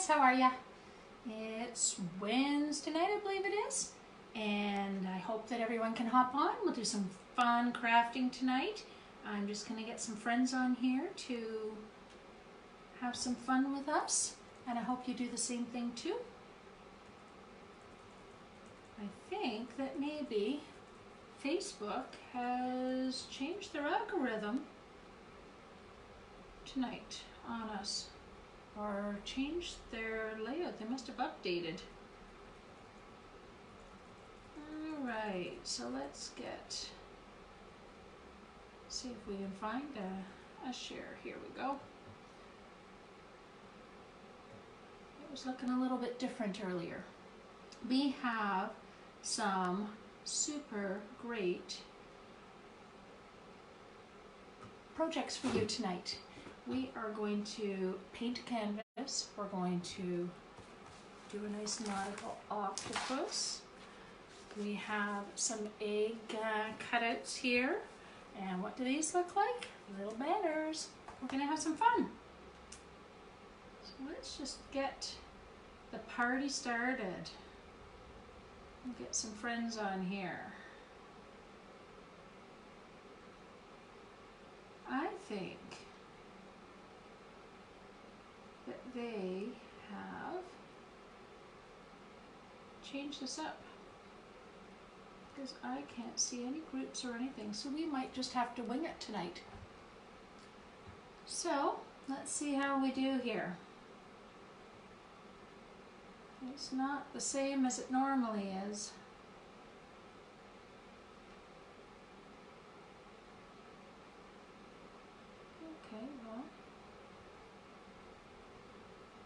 guys, how are ya? It's Wednesday night, I believe it is, and I hope that everyone can hop on. We'll do some fun crafting tonight. I'm just going to get some friends on here to have some fun with us, and I hope you do the same thing too. I think that maybe Facebook has changed their algorithm tonight on us, or changed their layout. They must have updated. Alright, so let's see if we can find a share. Here we go. It was looking a little bit different earlier. We have some super great projects for you tonight. We are going to paint a canvas. We're going to do a nice nautical octopus. We have some egg cutouts here. And what do these look like? Little banners. We're going to have some fun. So let's just get the party started. We'll get some friends on here. I think that they have changed this up because I can't see any groups or anything, so we might just have to wing it tonight. So let's see how we do here. It's not the same as it normally is. Okay, well,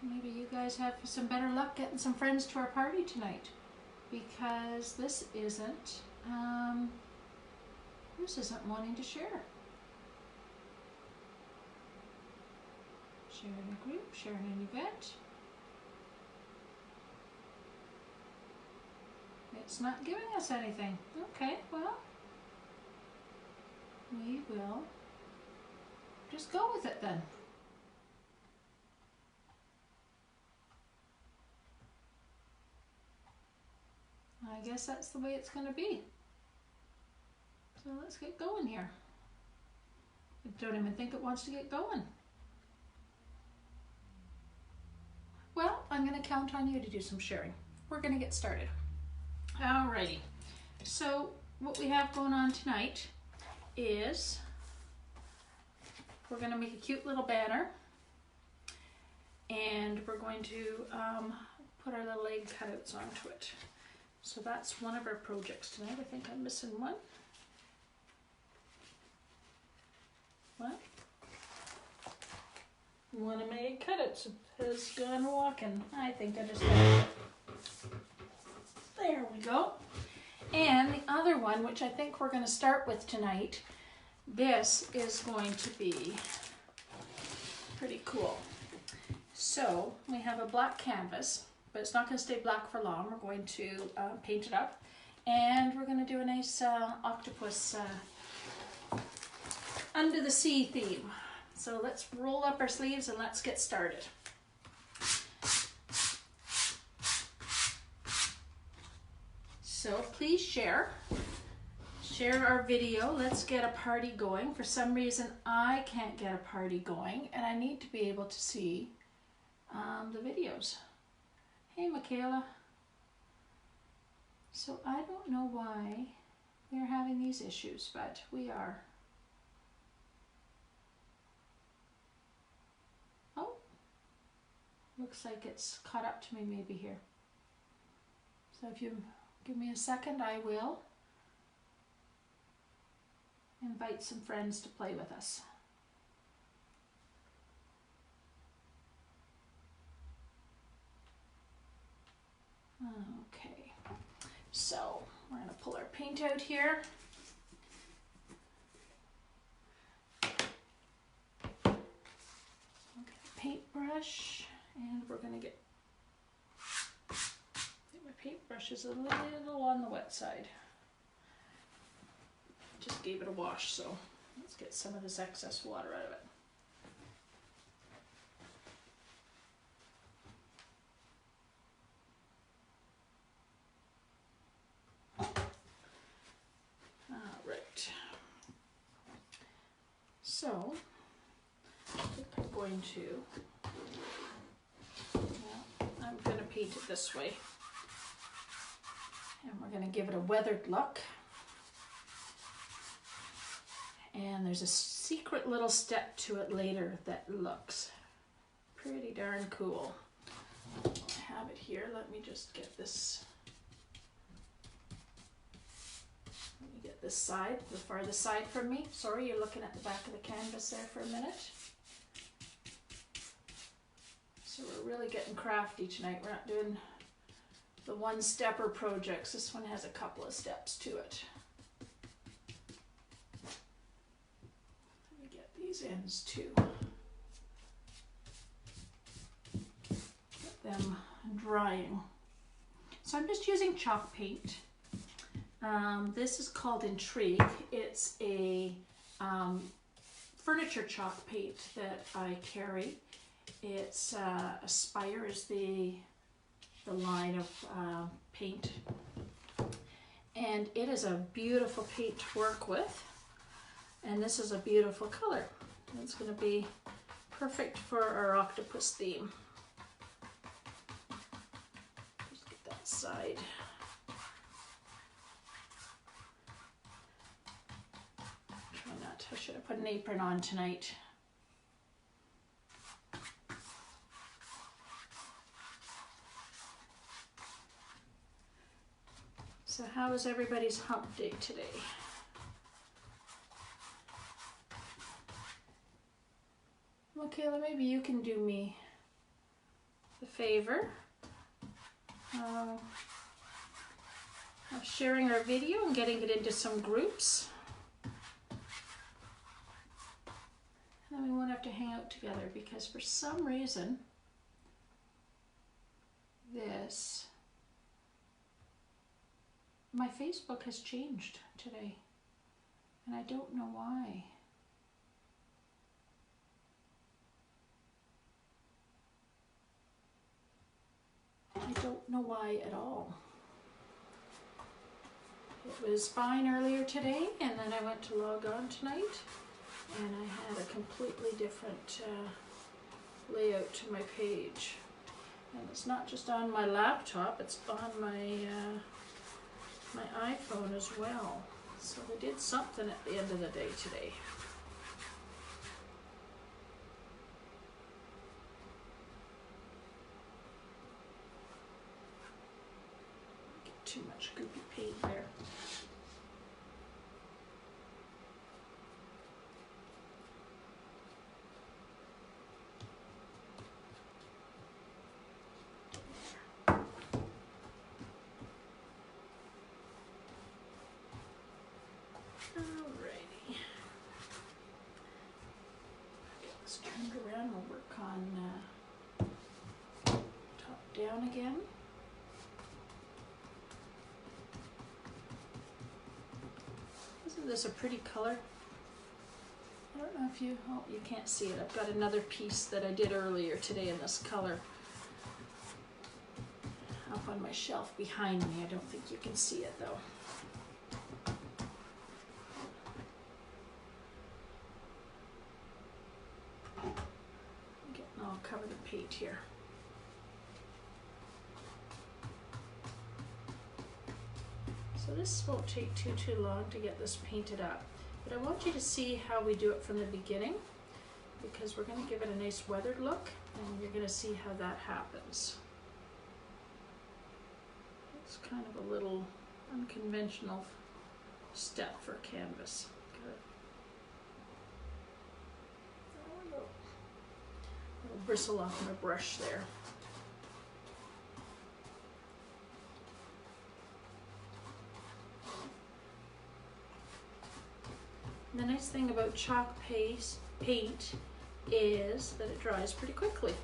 maybe you guys have some better luck getting some friends to our party tonight, because this isn't wanting to share. Share in a group, share in an event. It's not giving us anything. Okay, well, we will just go with it then. I guess that's the way it's going to be. So let's get going here. I don't even think it wants to get going. Well, I'm going to count on you to do some sharing. We're going to get started. Alrighty. So what we have going on tonight is we're going to make a cute little banner, and we're going to put our little egg cutouts onto it. So that's one of our projects tonight. I think I'm missing one. What? One of my egg cutouts has gone walking. I think I just got it. There we go. And the other one, which I think we're going to start with tonight, this is going to be pretty cool. So we have a black canvas, but it's not going to stay black for long. We're going to paint it up, and we're going to do a nice octopus under the sea theme. So let's roll up our sleeves and let's get started. So please share our video. Let's get a party going. For some reason I can't get a party going, and I need to be able to see the videos. Hey Michaela. So I don't know why we're having these issues, but we are. Oh, looks like it's caught up to me maybe here. So if you give me a second, I will invite some friends to play with us. Okay, so we're going to pull our paint out here. Okay, paintbrush, and we're going to get my paintbrush is a little on the wet side. Just gave it a wash, so let's get some of this excess water out of it. going to, well, I'm going to paint it this way. And we're going to give it a weathered look. And there's a secret little step to it later that looks pretty darn cool. I have it here. Let me just get this. Let me get this side, the farthest side from me. Sorry, you're looking at the back of the canvas there for a minute. So we're really getting crafty tonight. We're not doing the one-stepper projects. This one has a couple of steps to it. Let me get these ends too. Get them drying. So I'm just using chalk paint. This is called Intrigue. It's a furniture chalk paint that I carry. It's Aspire is the line of paint, and it is a beautiful paint to work with, and this is a beautiful color. It's going to be perfect for our octopus theme. Just get that side. Try not to, I should have put an apron on tonight. So how was everybody's hump day today? Michaela, maybe you can do me the favor of sharing our video and getting it into some groups. And then we won't have to hang out together, because for some reason my Facebook has changed today, and I don't know why. I don't know why at all. It was fine earlier today, and then I went to log on tonight, and I had a completely different layout to my page. And it's not just on my laptop, it's on my my iPhone as well. So they did something at the end of the day today. Get too much goopy paint there. Alrighty. Get this turned around. We'll work on top down again. Isn't this a pretty color? I don't know if you, oh, you can't see it. I've got another piece that I did earlier today in this color up on my shelf behind me. I don't think you can see it though. I'll cover the paint here. So this won't take too long to get this painted up, but I want you to see how we do it from the beginning, because we're going to give it a nice weathered look, and you're going to see how that happens. It's kind of a little unconventional step for a canvas. Bristle off my brush there. The nice thing about chalk paint is that it dries pretty quickly.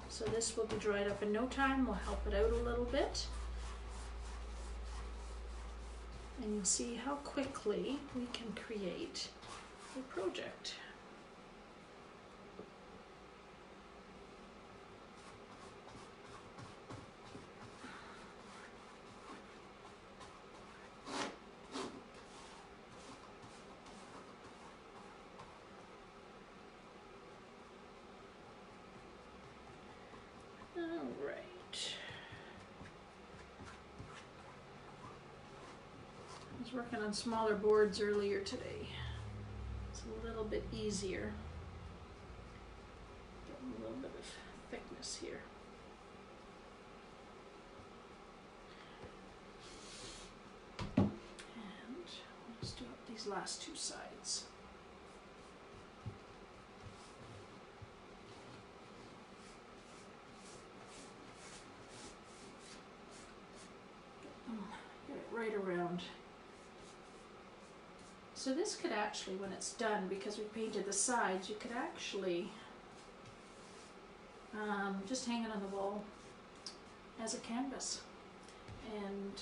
So this will be dried up in no time. We'll help it out a little bit. And you'll see how quickly we can create a project. right. I was working on smaller boards earlier today. It's a little bit easier. Getting a little bit of thickness here. And let's do up these last two sides. Get it right around. So this could actually, when it's done, because we painted the sides, you could actually just hang it on the wall as a canvas and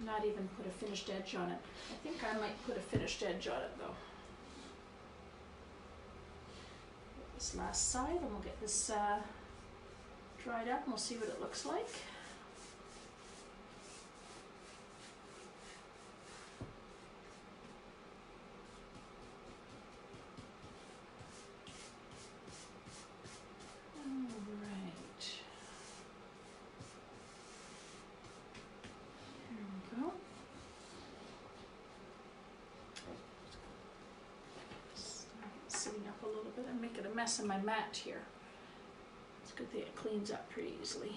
not even put a finished edge on it. I think I might put a finished edge on it though. This last side, and we'll get this dried up and we'll see what it looks like. Up a little bit. I'm making a mess of my mat here. It's a good thing it cleans up pretty easily.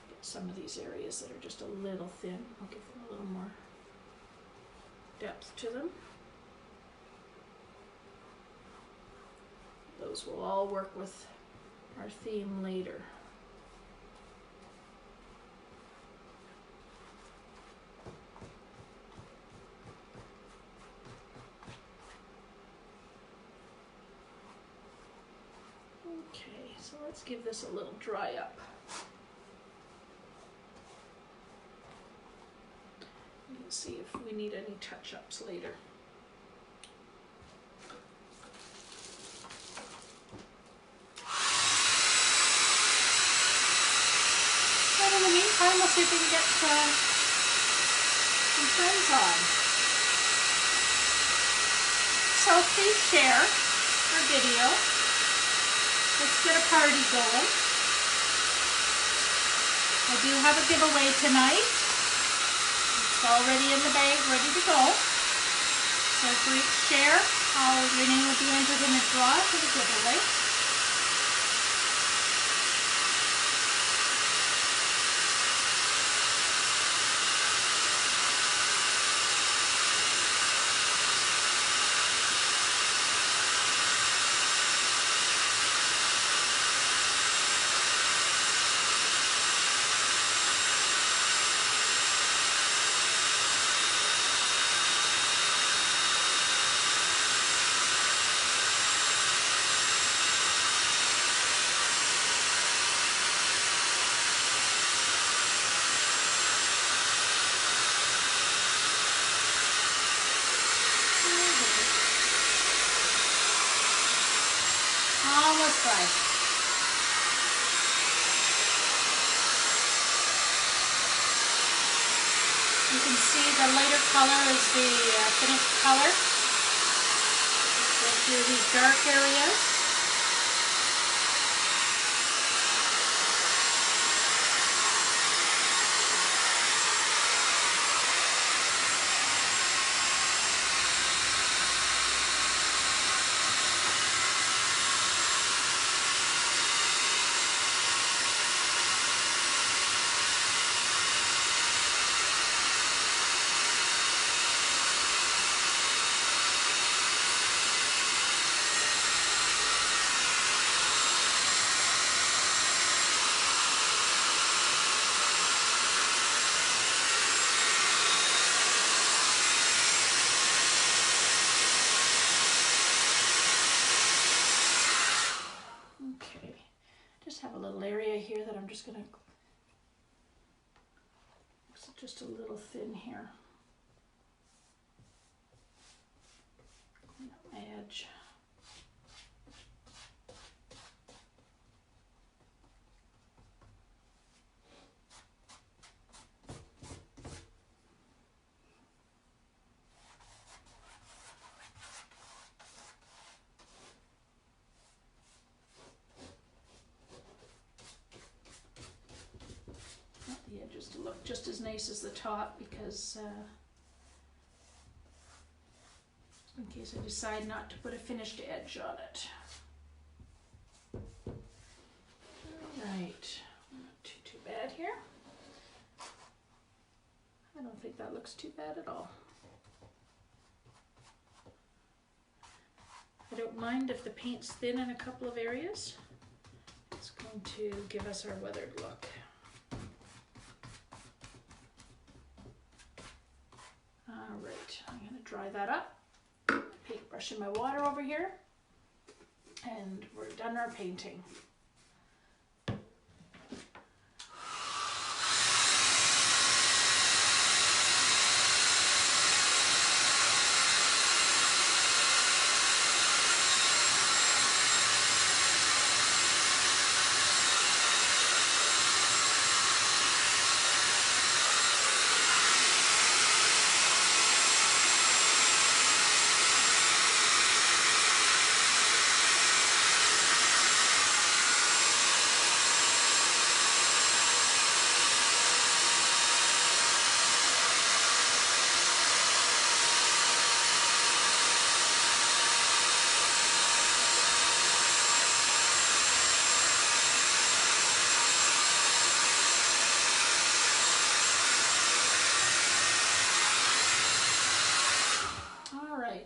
Get some of these areas that are just a little thin. I'll give them a little more depth to them. Those will all work with our theme later. Okay, so let's give this a little dry up. You can see if we need any touch-ups later. And in the meantime, we'll see if we can get some friends on. So please share our video. Let's get a party going. I do have a giveaway tonight. It's already in the bag, ready to go. So for each share, your name will be entered in the draw for the giveaway. Almost right. You can see the lighter color is the finished color. Go through these dark areas. Have a little area here that I'm just going to, just a little thin here. Clean up my edge. look just as nice as the top because in case I decide not to put a finished edge on it. Alright, not too bad here. I don't think that looks too bad at all. I don't mind if the paint's thin in a couple of areas. It's going to give us our weathered look. Alright, I'm going to dry that up. Paintbrushing my water over here. And we're done our painting.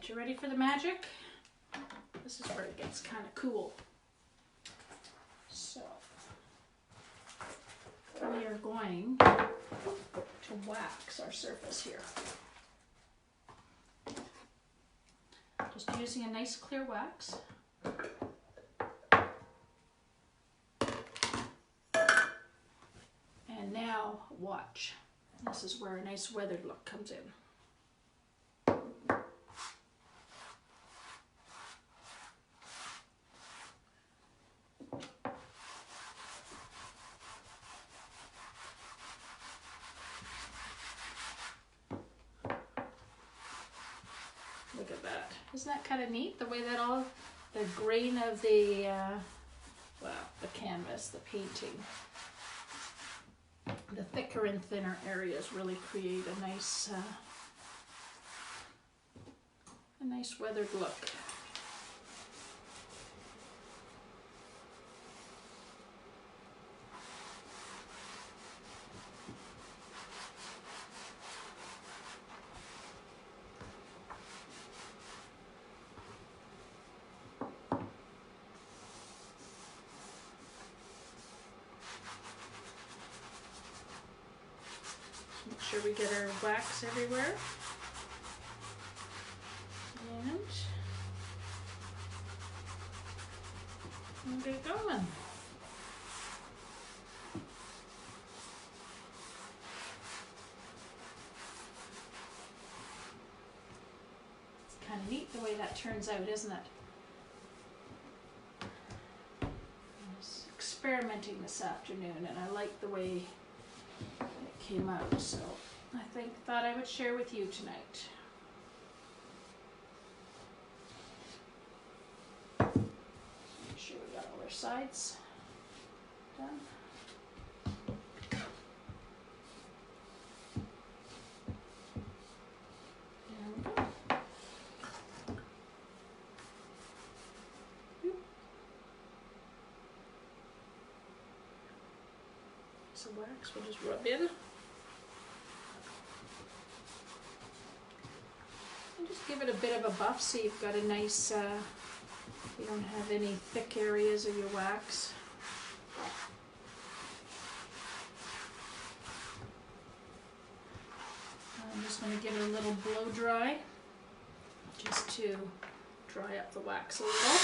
You ready for the magic? This is where it gets kind of cool. So, we are going to wax our surface here. Just using a nice clear wax. And now, watch. This is where a nice weathered look comes in. Look at that. Isn't that kind of neat? The way that all the grain of the, well, the canvas, the painting, the thicker and thinner areas really create a nice weathered look. Make sure we get our wax everywhere. And we'll get it going. It's kind of neat the way that turns out, isn't it? I was experimenting this afternoon and I like the way it came out, so I thought I would share with you tonight. Make sure we got all our sides done. There we go. Some wax we'll just rub in. And just give it a bit of a buff so you've got a nice, you don't have any thick areas of your wax. I'm just going to give it a little blow dry just to dry up the wax a little.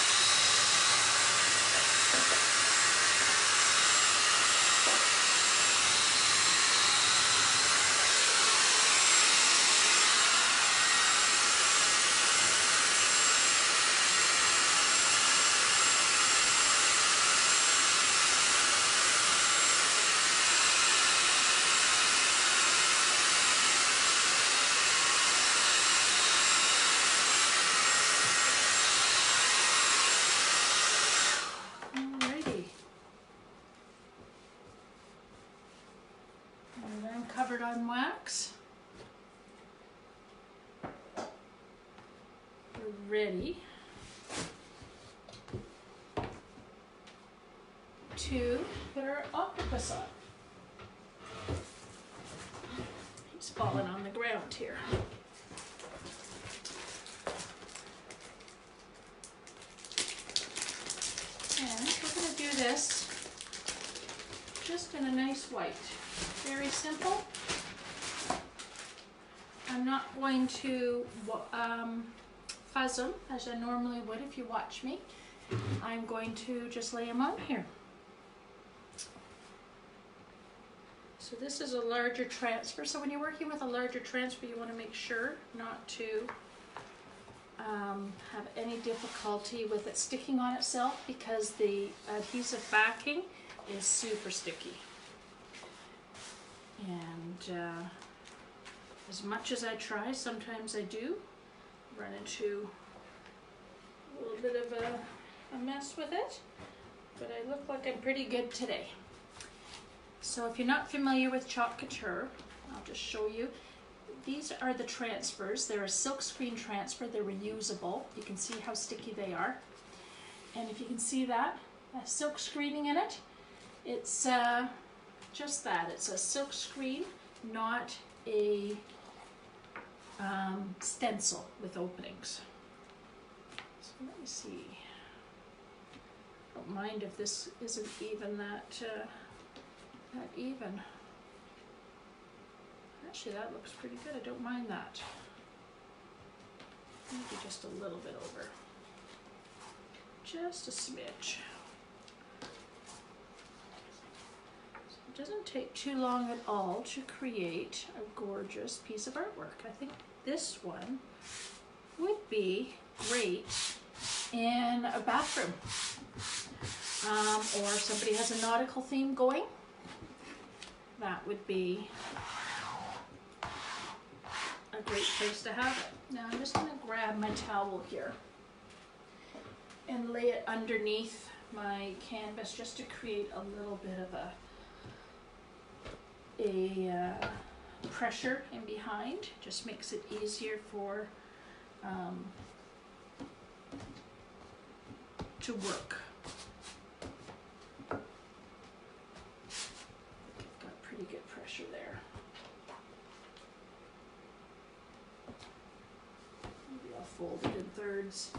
ready to put our octopus on. He's falling on the ground here. And we're going to do this just in a nice white. Very simple. I'm not going to fuzz them as I normally would if you watch me. I'm going to just lay them on here. So this is a larger transfer. So when you're working with a larger transfer, you want to make sure not to have any difficulty with it sticking on itself, because the adhesive backing is super sticky. And as much as I try, sometimes I do run into a little bit of a mess with it, but I look like I'm pretty good today. So if you're not familiar with Chalk Couture, I'll just show you. These are the transfers. They're a silk screen transfer. They're reusable. You can see how sticky they are. And if you can see that, a silk screening in it, it's just that. It's a silk screen, not a stencil with openings. So let me see. I don't mind if this isn't even that even. Actually, that looks pretty good. I don't mind that. Maybe just a little bit over. Just a smidge. So it doesn't take too long at all to create a gorgeous piece of artwork. I think this one would be great in a bathroom. Or if somebody has a nautical theme going, that would be a great place to have it. Now I'm just going to grab my towel here and lay it underneath my canvas just to create a little bit of a pressure in behind. Just makes it easier for to work. Got pretty good pressure there. Maybe I'll fold it in thirds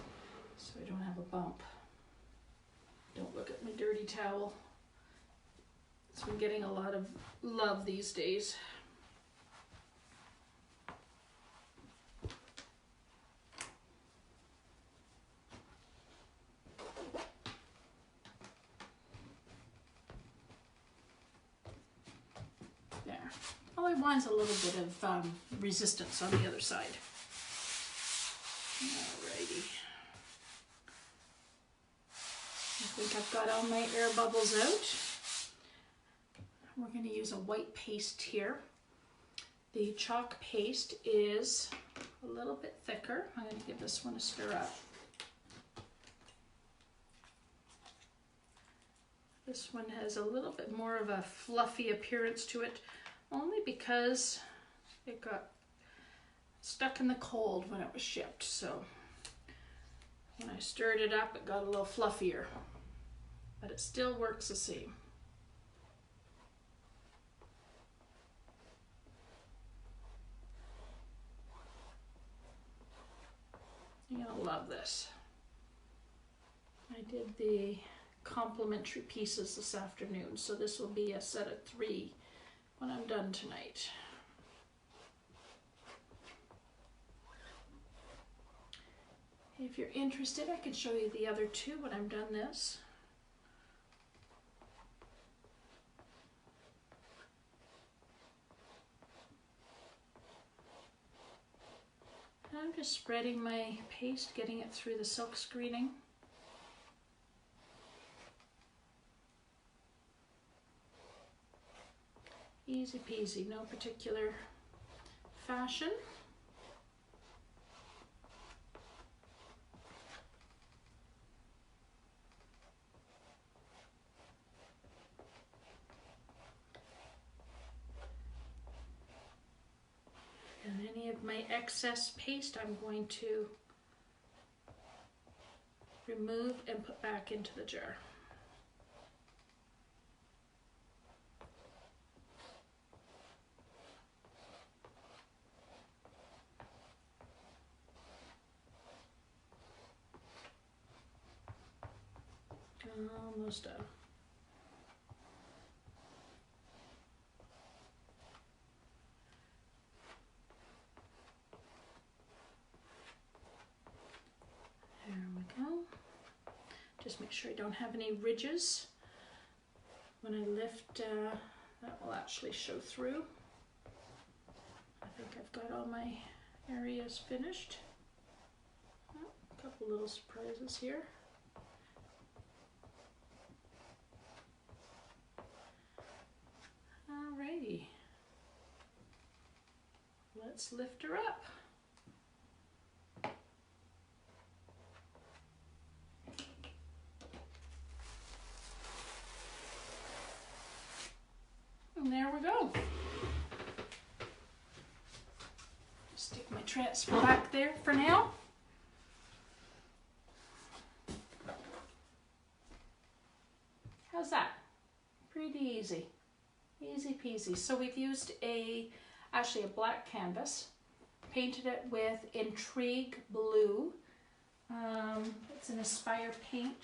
so I don't have a bump. Don't look at my dirty towel. It's been getting a lot of love these days. There. All I want is a little bit of resistance on the other side. Alrighty. I think I've got all my air bubbles out. We're going to use a white paste here. The chalk paste is a little bit thicker. I'm going to give this one a stir up. This one has a little bit more of a fluffy appearance to it, only because it got stuck in the cold when it was shipped. So when I stirred it up, it got a little fluffier, but it still works the same. You're gonna love this. I did the complimentary pieces this afternoon, so this will be a set of 3 when I'm done tonight. If you're interested, I can show you the other 2 when I'm done this. I'm just spreading my paste, getting it through the silk screening. Easy peasy, no particular fashion. And any of my excess paste I'm going to remove and put back into the jar. Almost done. There we go. Just make sure I don't have any ridges. When I lift, that will actually show through. I think I've got all my areas finished. Oh, a couple little surprises here. Alrighty, let's lift her up. And there we go. Stick my transfer back there for now. How's that? Pretty easy. Easy peasy. So we've used actually a black canvas, painted it with Intrigue Blue. It's an Aspire paint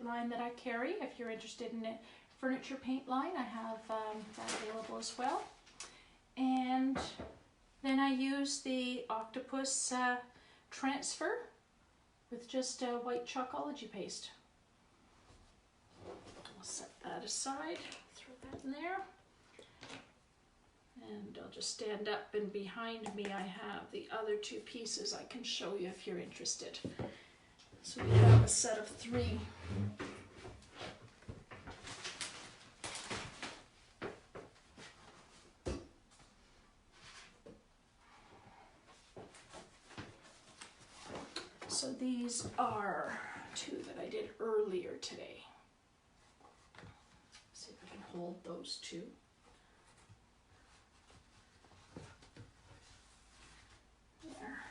line that I carry. If you're interested in a furniture paint line, I have that available as well. And then I use the Octopus transfer with just white Chalkology paste. I'll set that aside. That in there, and I'll just stand up, and behind me I have the other two pieces I can show you if you're interested. So we have a set of 3. So these are 2 that I did earlier today. Hold those 2. There.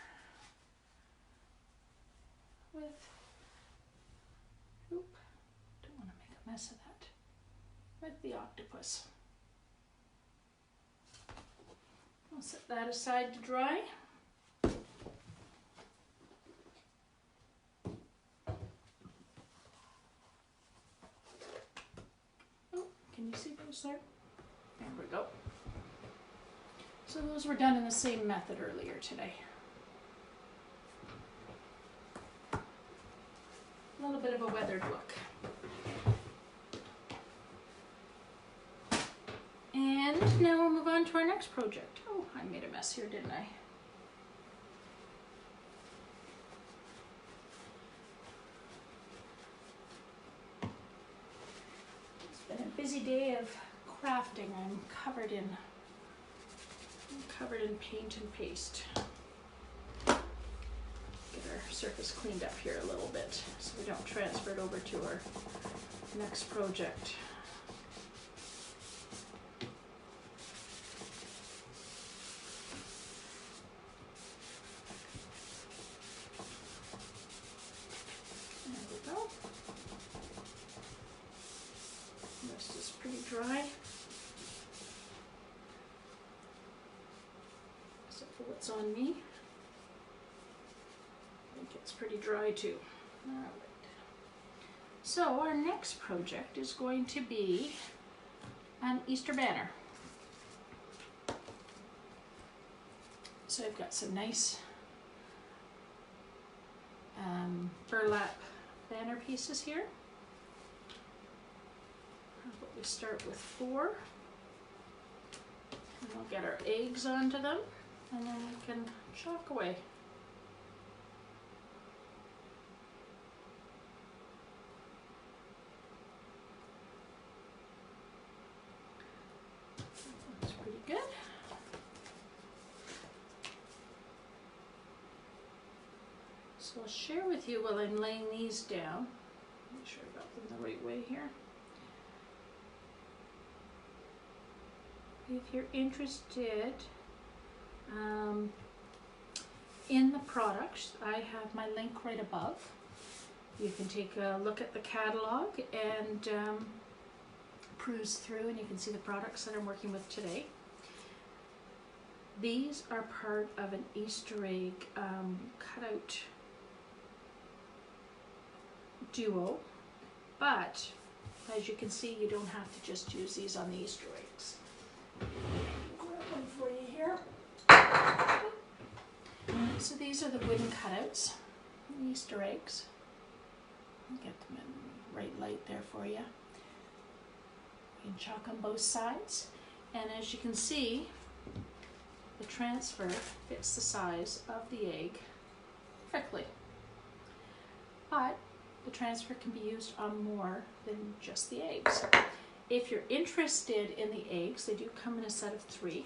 With, don't want to make a mess of that. With the Octopus. I'll set that aside to dry. Can you see those there? There we go. So those were done in the same method earlier today. A little bit of a weathered look. And now we'll move on to our next project. Oh, I made a mess here, didn't I? Busy day of crafting. I'm covered in paint and paste. Get our surface cleaned up here a little bit so we don't transfer it over to our next project. Dry, except for what's on me. I think it's pretty dry too. All right. So our next project is going to be an Easter banner. So I've got some nice burlap banner pieces here. We start with 4, and we'll get our eggs onto them, and then we can chalk away. That's pretty good. So I'll share with you while I'm laying these down. Make sure I got them the right way here. If you're interested in the products, I have my link right above. You can take a look at the catalog and peruse through, and you can see the products that I'm working with today. These are part of an Easter egg cutout duo, but as you can see, you don't have to just use these on the Easter eggs. Grab one for you here. So these are the wooden cutouts, Easter eggs. I'll get them in right light there for you. You can chalk on both sides, and as you can see, the transfer fits the size of the egg perfectly. But the transfer can be used on more than just the eggs. If you're interested in the eggs, they do come in a set of 3.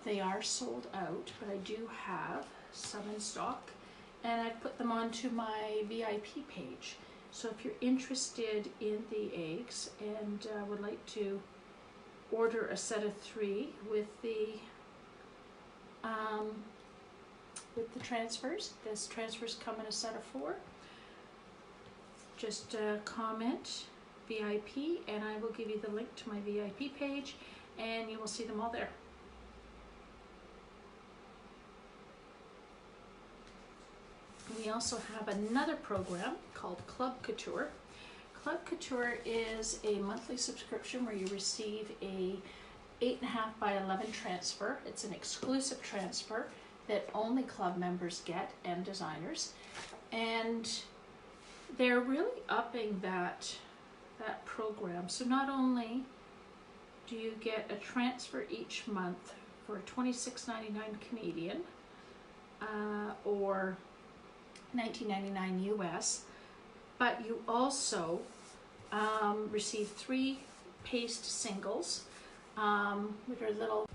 They are sold out, but I do have some in stock, and I've put them onto my VIP page. So if you're interested in the eggs and would like to order a set of 3 with the transfers, this transfers come in a set of 4. Just comment VIP and I will give you the link to my VIP page and you will see them all there. We also have another program called Chalk Couture. Chalk Couture is a monthly subscription where you receive a 8.5 by 11 transfer. It's an exclusive transfer that only club members get and designers. And they're really upping that program. So not only do you get a transfer each month for $26.99 Canadian or $19.99 US, but you also receive 3 paste singles, which are little,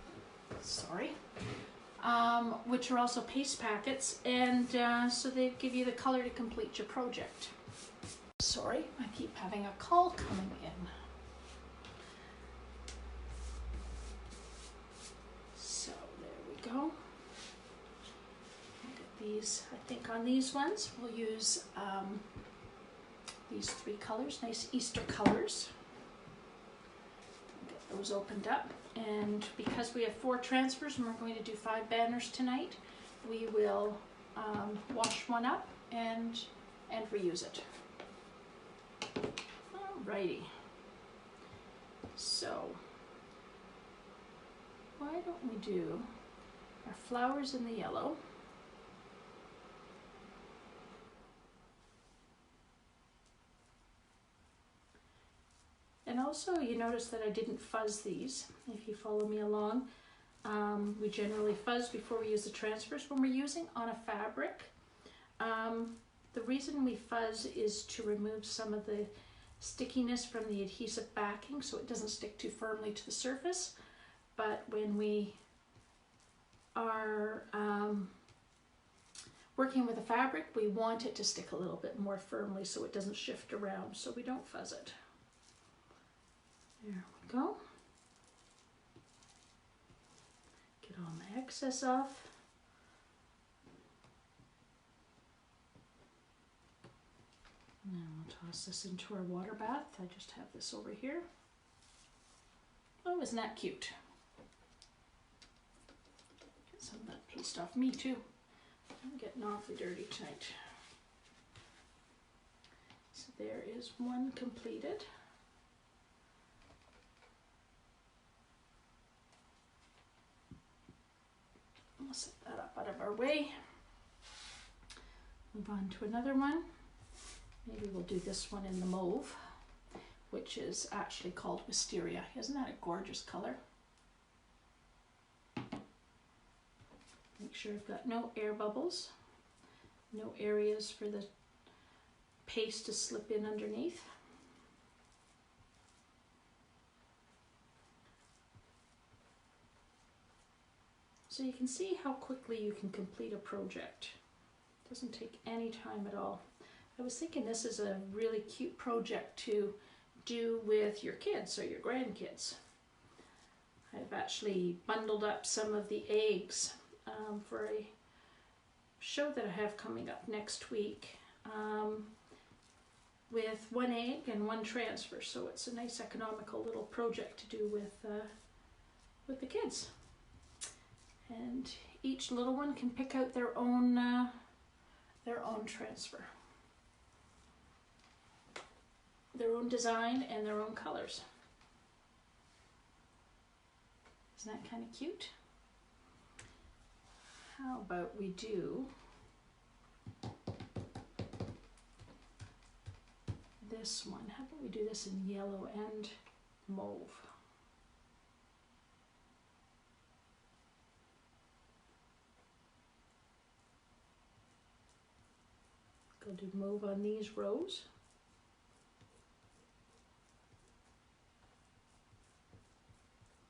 which are also paste packets, and so they give you the color to complete your project. Sorry, I keep having a call coming in. So there we go. Look at these. I think on these ones we'll use these 3 colors, nice Easter colors. Get those opened up, and because we have 4 transfers and we're going to do 5 banners tonight, we will wash one up and reuse it. Alrighty, so why don't we do our flowers in the yellow. And also you notice that I didn't fuzz these. If you follow me along, we generally fuzz before we use the transfers when we're using on a fabric. The reason we fuzz is to remove some of the stickiness from the adhesive backing so it doesn't stick too firmly to the surface. But when we are working with a fabric, we want it to stick a little bit more firmly so it doesn't shift around, so we don't fuzz it. There we go. Get all my excess off. And then we'll toss this into our water bath. I just have this over here. Oh, isn't that cute? Get some of that paste off me too. I'm getting awfully dirty tonight. So there is one completed. We'll set that up out of our way. Move on to another one. Maybe we'll do this one in the mauve, which is actually called Wisteria. Isn't that a gorgeous color? Make sure I've got no air bubbles, no areas for the paste to slip in underneath. So you can see how quickly you can complete a project. It doesn't take any time at all. I was thinking this is a really cute project to do with your kids or your grandkids. I've actually bundled up some of the eggs for a show that I have coming up next week with 1 egg and 1 transfer. So it's a nice economical little project to do with the kids. And each little one can pick out their own transfer, their own design and their own colors. Isn't that kind of cute? How about we do this one? How about we do this in yellow and mauve? Go do mauve on these rows.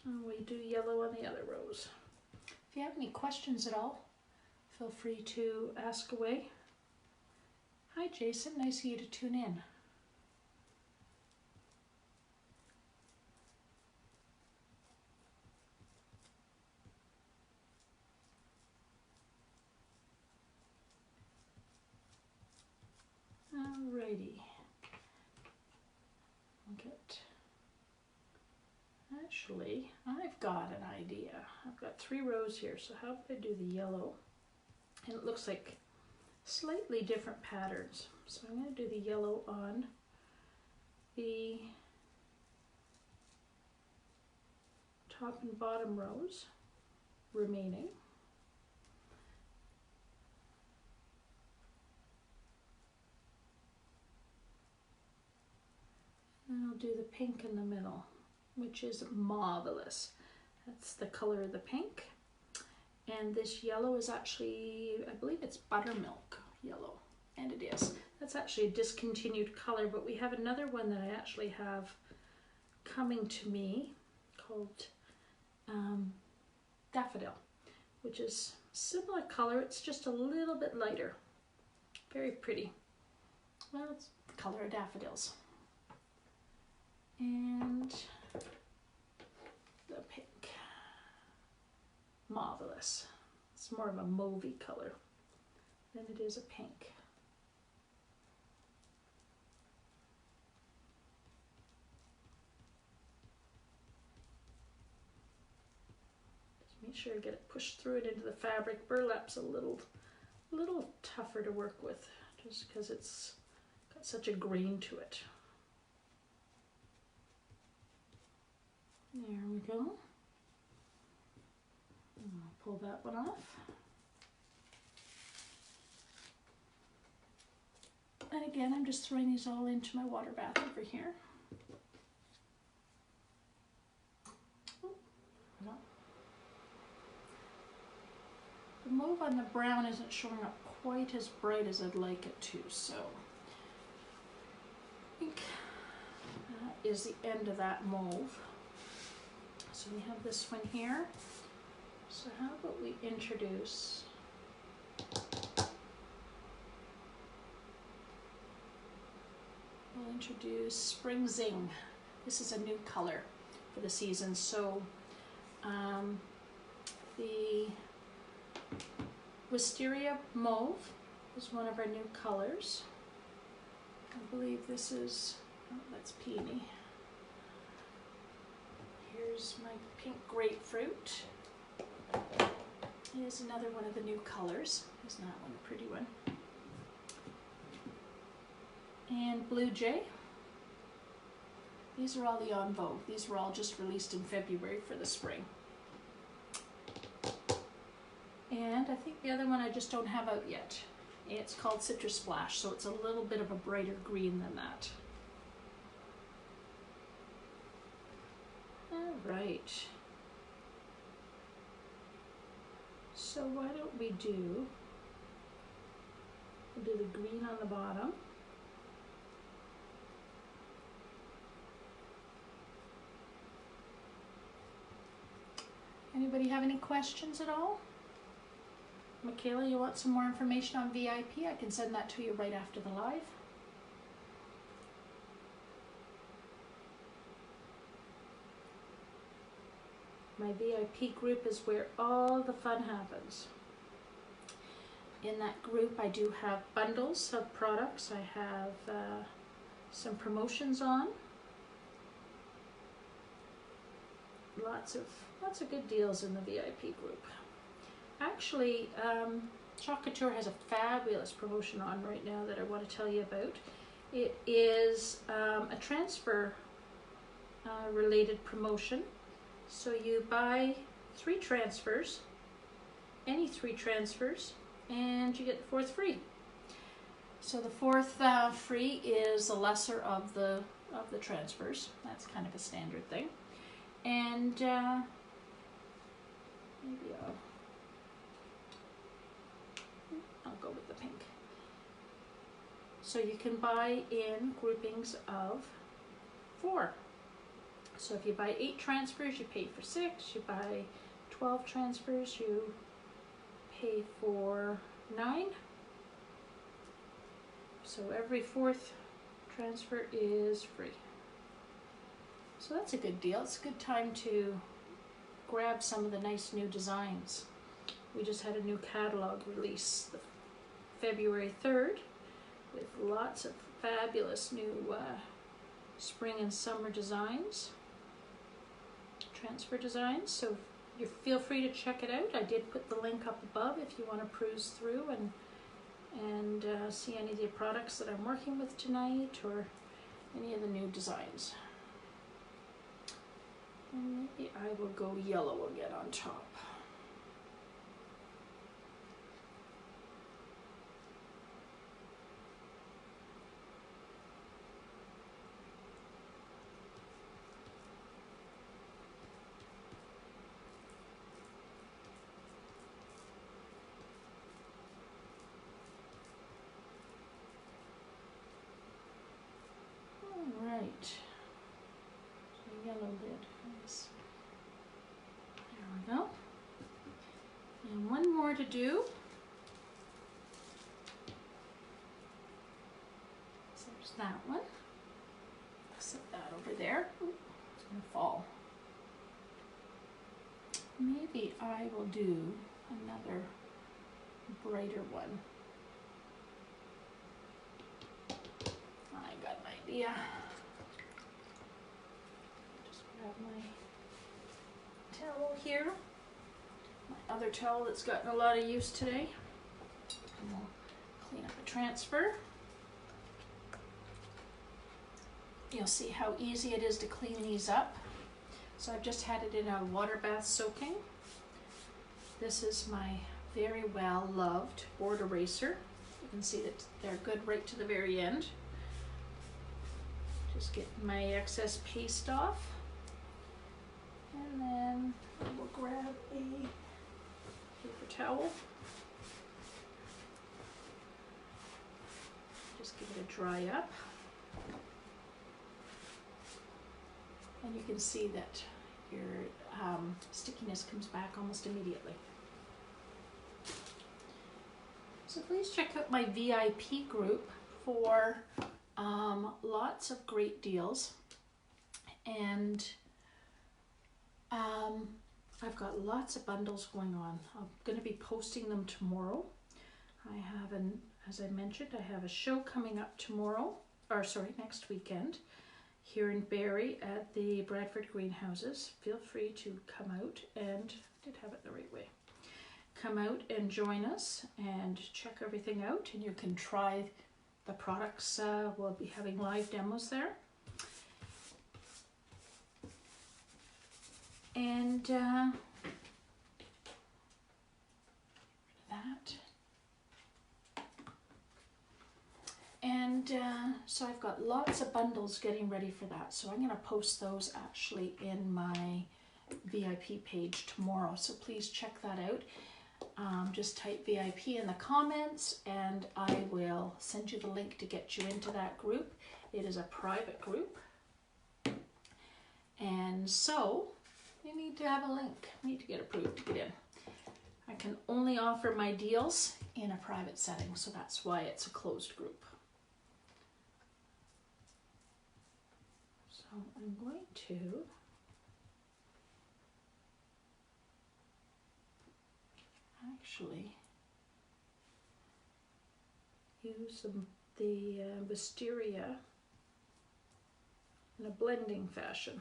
And we do yellow on the other rows. If you have any questions at all, feel free to ask away. Hi Jason, nice of you to tune in. Alrighty. Actually, I've got an idea. I've got 3 rows here, so how about I do the yellow? And it looks like slightly different patterns. So I'm going to do the yellow on the top and bottom rows remaining. And I'll do the pink in the middle, which is marvelous. That's the color of the pink. And this yellow is actually, I believe it's buttermilk yellow, and it is. That's actually a discontinued color, but we have another one that I actually have coming to me called Daffodil, which is similar color. It's just a little bit lighter. Very pretty. Well, it's the color of daffodils. And the pink. Marvelous. It's more of a mauvey color than it is a pink. Just make sure I get it pushed through it into the fabric. Burlap's a little tougher to work with just because it's got such a grain to it. There we go. I'll pull that one off. And again, I'm just throwing these all into my water bath over here. Oh, no. The mauve on the brown isn't showing up quite as bright as I'd like it to, so I think that is the end of that mauve. So we have this one here. So how about we introduce Spring Zing. This is a new color for the season. So the Wisteria Mauve is one of our new colors. I believe this is, oh, that's peony. Here's my pink grapefruit. Here's another one of the new colors. Isn't that one a pretty one? And Blue Jay. These are all the en vogue. These were all just released in February for the spring. And I think the other one I just don't have out yet. It's called Citrus Splash, so it's a little bit of a brighter green than that. All right. So why don't we do, we'll do the green on the bottom. Anybody have any questions at all? Michaela, you want some more information on VIP? I can send that to you right after the live. My VIP group is where all the fun happens. In that group I do have bundles of products. I have some promotions on. Lots of good deals in the VIP group. Actually, Chalk Couture has a fabulous promotion on right now that I want to tell you about. It is a transfer related promotion. So you buy 3 transfers, any 3 transfers, and you get the 4th free. So the 4th free is the lesser of the transfers. That's kind of a standard thing. And maybe I'll go with the pink. So you can buy in groupings of 4. So if you buy 8 transfers, you pay for 6. You buy 12 transfers, you pay for 9. So every 4th transfer is free. So that's a good deal. It's a good time to grab some of the nice new designs. We just had a new catalog release February 3rd with lots of fabulous new spring and summer designs, transfer designs. So you feel free to check it out. I did put the link up above if you want to peruse through and see any of the products that I'm working with tonight or any of the new designs. And maybe I will go yellow again on top. Right, so yellow lid. Nice. There we go. And one more to do. So there's that one. Set that over there. Ooh, it's gonna fall. Maybe I will do another brighter one. I got an idea. Just grab my towel here. My other towel that's gotten a lot of use today. And we'll clean up a transfer. You'll see how easy it is to clean these up. So I've just had it in a water bath soaking. This is my very well loved board eraser. You can see that they're good right to the very end. Just get my excess paste off. And then I will grab a paper towel. Just give it a dry up. And you can see that your stickiness comes back almost immediately. So please check out my VIP group for lots of great deals. And I've got lots of bundles going on. I'm going to be posting them tomorrow. I have as I mentioned, I have a show coming up tomorrow, or sorry, next weekend, here in Barrie at the Bradford Greenhouses. Feel free to come out and, I did have it the right way, come out and join us and check everything out, and you can try the products. We'll be having live demos there. And that. And so I've got lots of bundles getting ready for that. So I'm going to post those actually in my VIP page tomorrow. So please check that out. Just type VIP in the comments and I will send you the link to get you into that group. It is a private group. And so you need to have a link. You need to get approved to get in. I can only offer my deals in a private setting, so that's why it's a closed group. So I'm going to actually use the wisteria in a blending fashion.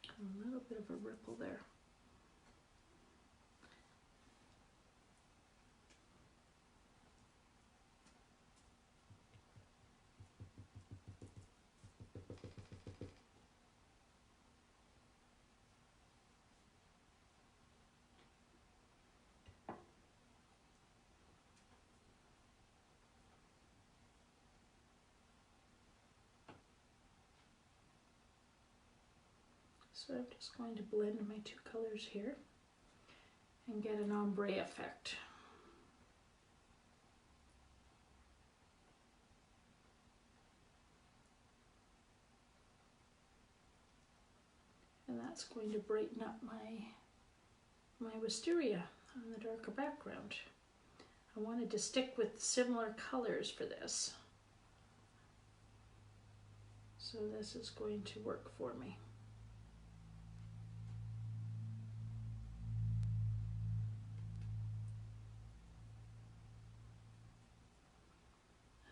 A little bit of a ripple there. So I'm just going to blend my two colors here and get an ombre effect. And that's going to brighten up my wisteria on the darker background. I wanted to stick with similar colors for this. So this is going to work for me.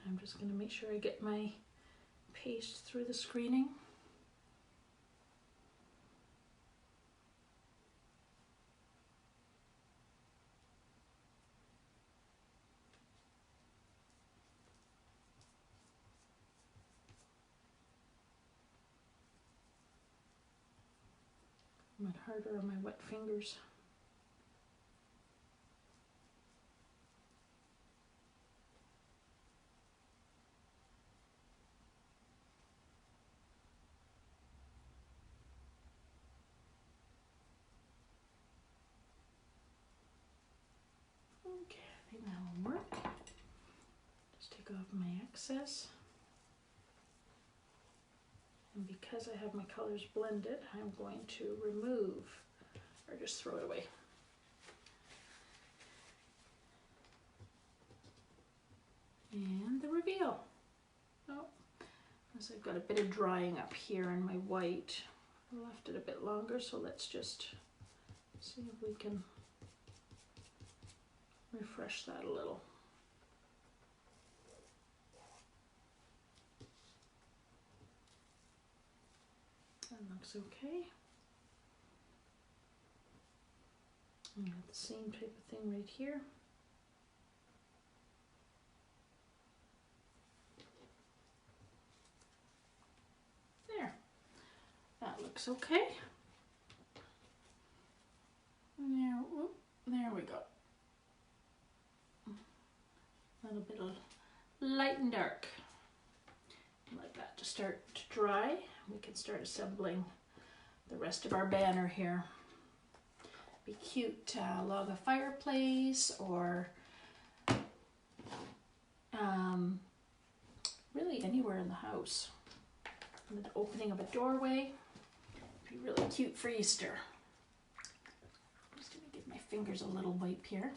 I'm just going to make sure I get my paste through the screening. A bit harder on my wet fingers. Okay, I think that will work. Just take off my excess. And because I have my colors blended, I'm going to remove, or just throw it away. And the reveal. Oh, as I've got a bit of drying up here in my white. I left it a bit longer, so let's just see if we can refresh that a little. That looks okay. And got the same type of thing right here. There. That looks okay. There, whoop, there we go. A little bit of light and dark. Let that to start to dry. We can start assembling the rest of our banner here. Be cute along a fireplace, or really anywhere in the house. And the opening of a doorway. Be really cute for Easter. I'm just going to give my fingers a little wipe here.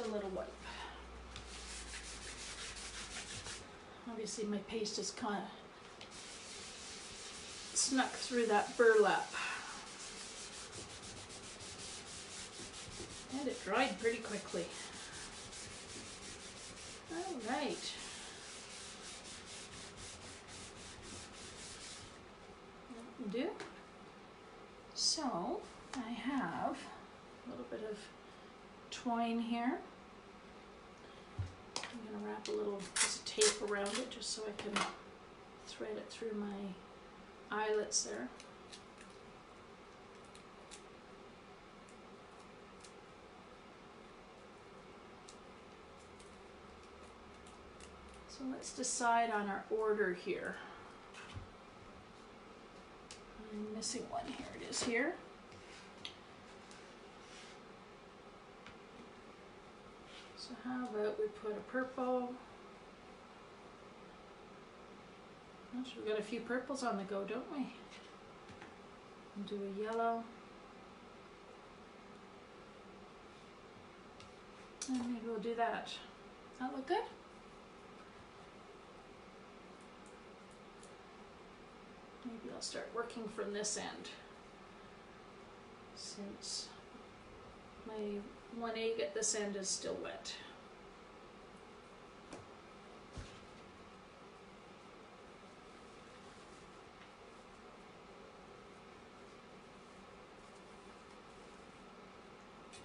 A little wipe. Obviously my paste is kind of snuck through that burlap. And it dried pretty quickly. All right. That will do. So I have a little bit of twine here. I'm going to wrap a little piece of tape around it just so I can thread it through my eyelets there. So let's decide on our order here. I'm missing one. Here it is here. So how about we put a purple? Gosh, we've got a few purples on the go, don't we? And do a yellow. we'll do that. That look good? Maybe I'll start working from this end, since my one egg at this end is still wet.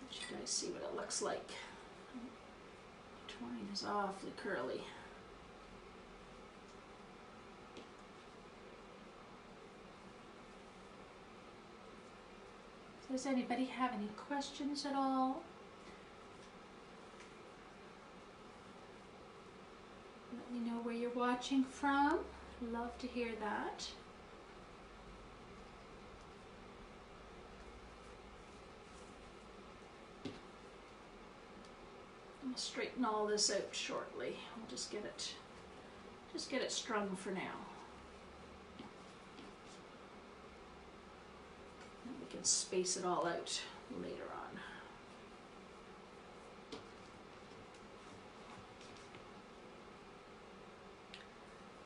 Let you guys see what it looks like. The twine is awfully curly. Does anybody have any questions at all? Let me know where you're watching from. Love to hear that. I'll straighten all this out shortly. I'll just get it strung for now. And we can space it all out later on.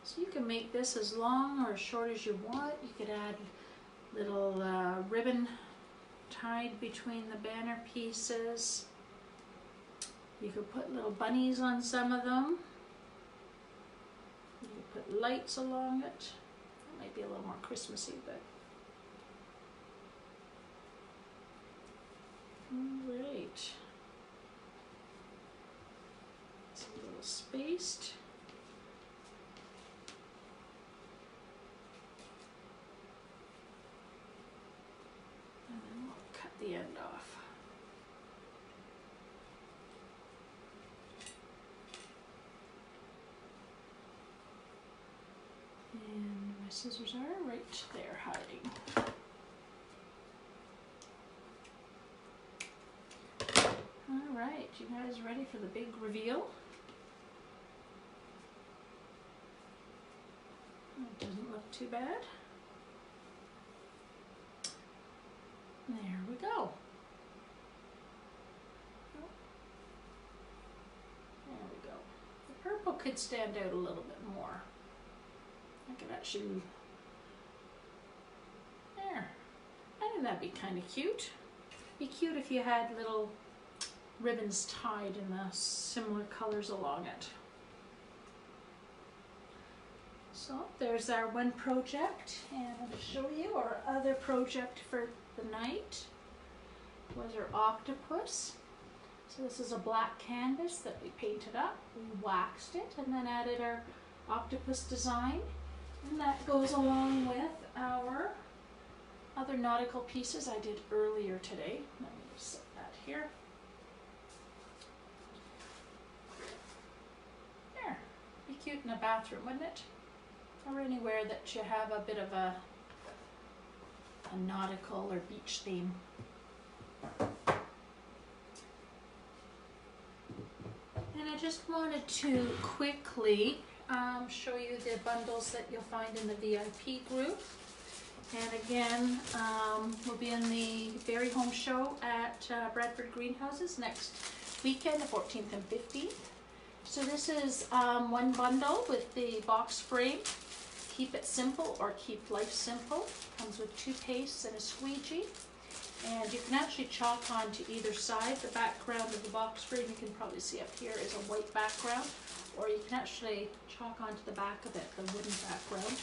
So you can make this as long or as short as you want. You could add little ribbon tied between the banner pieces. You could put little bunnies on some of them. You could put lights along it. It might be a little more Christmassy, but. Alright. It's a little spaced. And then we'll cut the end off. And my scissors are right there hiding. Alright, you guys ready for the big reveal? It doesn't look too bad. There we go. There we go. The purple could stand out a little bit more. I could actually, there. I think that'd be kind of cute. Be cute if you had little ribbons tied in the similar colors along it. So there's our one project, and I'll show you our other project for the night was our octopus. So this is a black canvas that we painted up, we waxed it, and then added our octopus design. And that goes along with our other nautical pieces I did earlier today. Let me just set that here. There. Be cute in a bathroom, wouldn't it? Or anywhere that you have a bit of a nautical or beach theme. And I just wanted to quickly show you the bundles that you'll find in the VIP group. And again, we'll be in the Berry Home Show at Bradford Greenhouses next weekend, the 14th and 15th. So this is one bundle with the box frame. Keep it simple or keep life simple. Comes with 2 pastes and a squeegee. And you can actually chalk on to either side. The background of the box frame, you can probably see up here, is a white background. Or you can actually chalk onto the back of it, the wooden background.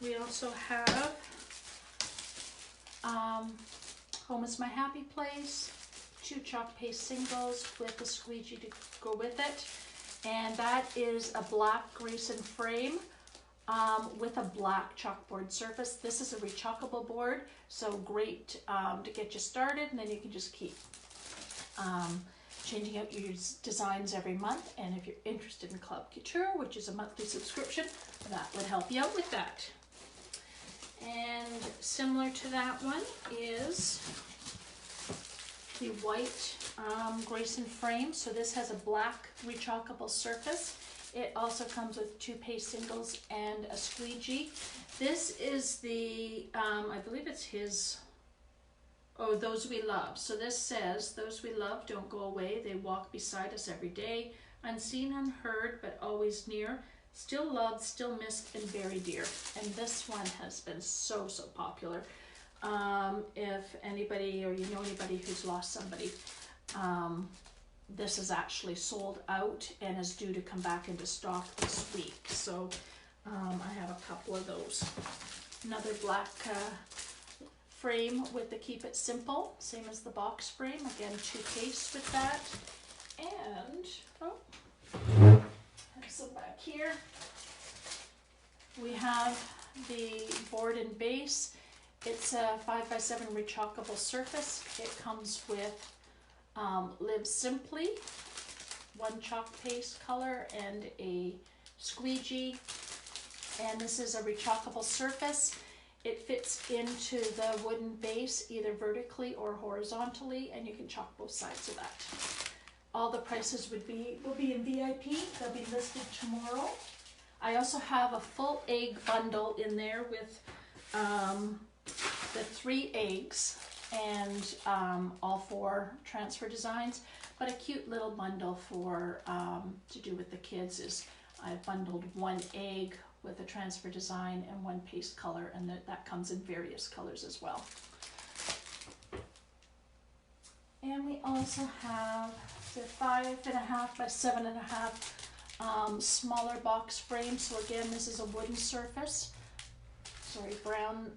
We also have Home is My Happy Place, 2 chalk paste singles with a squeegee to go with it. And that is a black Grayson frame with a black chalkboard surface. This is a rechalkable board, so great to get you started, and then you can just keep changing out your designs every month. And if you're interested in Chalk Couture, which is a monthly subscription, that would help you out with that. And similar to that one is the white Grayson frame. So this has a black rechalkable surface. It also comes with 2 paste singles and a squeegee. This is the, I believe it's his Oh, those we love. So this says, those we love don't go away. They walk beside us every day, unseen, unheard, but always near. Still loved, still missed, and very dear. And this one has been so popular. If anybody, or you know anybody who's lost somebody, this is actually sold out and is due to come back into stock this week. So I have a couple of those. Another black frame with the Keep It Simple, same as the box frame. Again, 2 pastes with that. And, so back here, we have the board and base. It's a 5x7 rechalkable surface. It comes with Live Simply, 1 chalk paste color, and a squeegee. And this is a rechalkable surface. It fits into the wooden base either vertically or horizontally, and you can chalk both sides of that. All the prices will be in VIP. They'll be listed tomorrow. I also have a full egg bundle in there with the 3 eggs and all 4 transfer designs. But a cute little bundle for to do with the kids is I bundled 1 egg with a transfer design and 1 paste color, and that comes in various colors as well. And we also have the 5.5 by 7.5 smaller box frame. So again, this is a wooden surface. Sorry, brown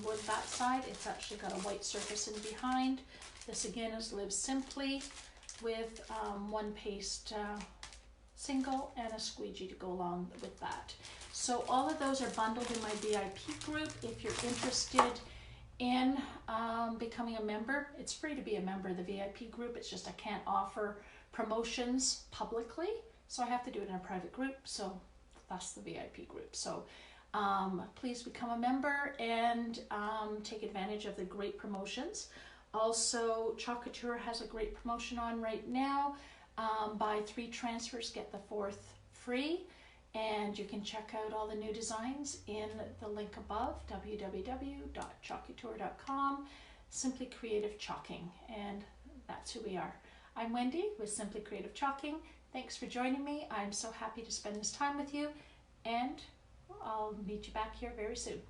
wood that side. It's actually got a white surface in behind. This again is Live Simply with 1 paste single and a squeegee to go along with that. So all of those are bundled in my VIP group. If you're interested in becoming a member, it's free to be a member of the VIP group. It's just I can't offer promotions publicly, so I have to do it in a private group. So that's the VIP group. So please become a member and take advantage of the great promotions. Also, Chalk Couture has a great promotion on right now. Buy 3 transfers, get the 4th free. And you can check out all the new designs in the link above, www.chalkcouture.com, Simply Creative Chalking, and that's who we are. I'm Wendy with Simply Creative Chalking. Thanks for joining me. I'm so happy to spend this time with you, and I'll meet you back here very soon.